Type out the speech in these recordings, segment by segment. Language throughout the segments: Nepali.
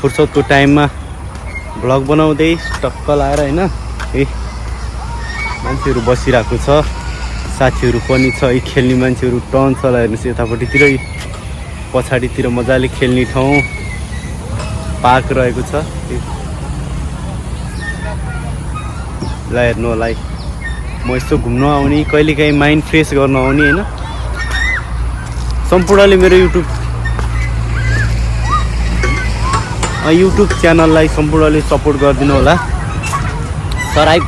फुर्सदको टाइममा भ्लग बनाउँदै टक्क लाएर हैन ए मान्छेहरू बसिरहेको छ, साथीहरू पनि छ। यी खेल्ने मान्छेहरू टर्न छ हेर्नुहोस् यतापट्टितिर, पछाडितिर मजाले खेल्ने ठाउँ पार्क रहेको छ। ल हेर्नु होला है, म यस्तो घुम्न आउने, कहिलेकाहीँ माइन्ड फ्रेस गर्न आउने हैन। सम्पूर्णले मेरो युट्युब च्यानललाई सम्पूर्णले सपोर्ट गरिदिनु होला। सराइब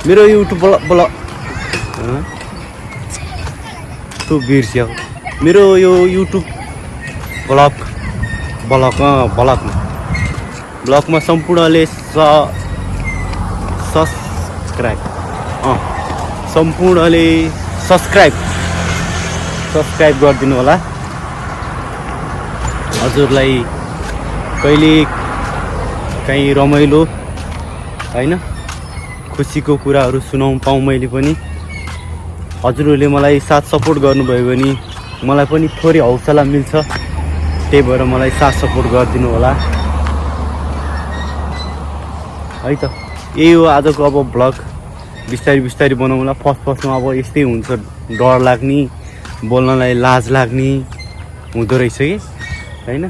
मेरो युट्युब मेरो यो युट्युब ब्लगमा सम्पूर्णले सब्सक्राइब गरिदिनु होला। हजुरलाई कहिले काहीँ रमाइलो हैन खुसीको कुराहरू सुनाउँ पाऊँ मैले पनि। हजुरहरूले मलाई साथ सपोर्ट गर्नुभयो भने मलाई पनि थोरै हौसला मिल्छ, त्यही भएर मलाई साथ सपोर्ट गरिदिनु होला है त। यही हो आजको अब भ्लग, बिस्तारै बनाउँला। फर्स्टमा अब यस्तै हुन्छ, डर लाग्ने, बोल्नलाई लाज लाग्ने हुँदो रहेछ कि हैन।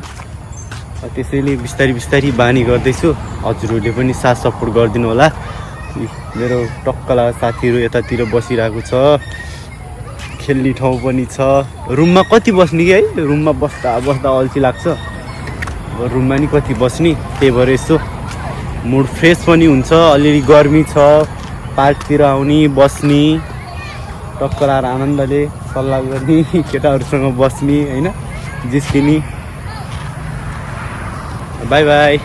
त्यसैले बिस्तारै बानी गर्दैछु। हजुरहरूले पनि साथ सपोर्ट गरिदिनु होला। मेरो टक्कला साथीहरू यतातिर बसिरहेको छ, खेल्ने ठाउँ पनि छ। रुममा कति बस्ने कि है, रुममा बस्दा अल्छी लाग्छ। अब रुममा नि कति बस्ने, त्यही भएर यसो मुड फ्रेस पनि हुन्छ। अलिअलि गर्मी छ, पार्कतिर आउने बस्ने, टक्क लाएर आनन्दले सल्लाह गर्ने, केटाहरूसँग बस्ने हैन, जिस्किने। By by.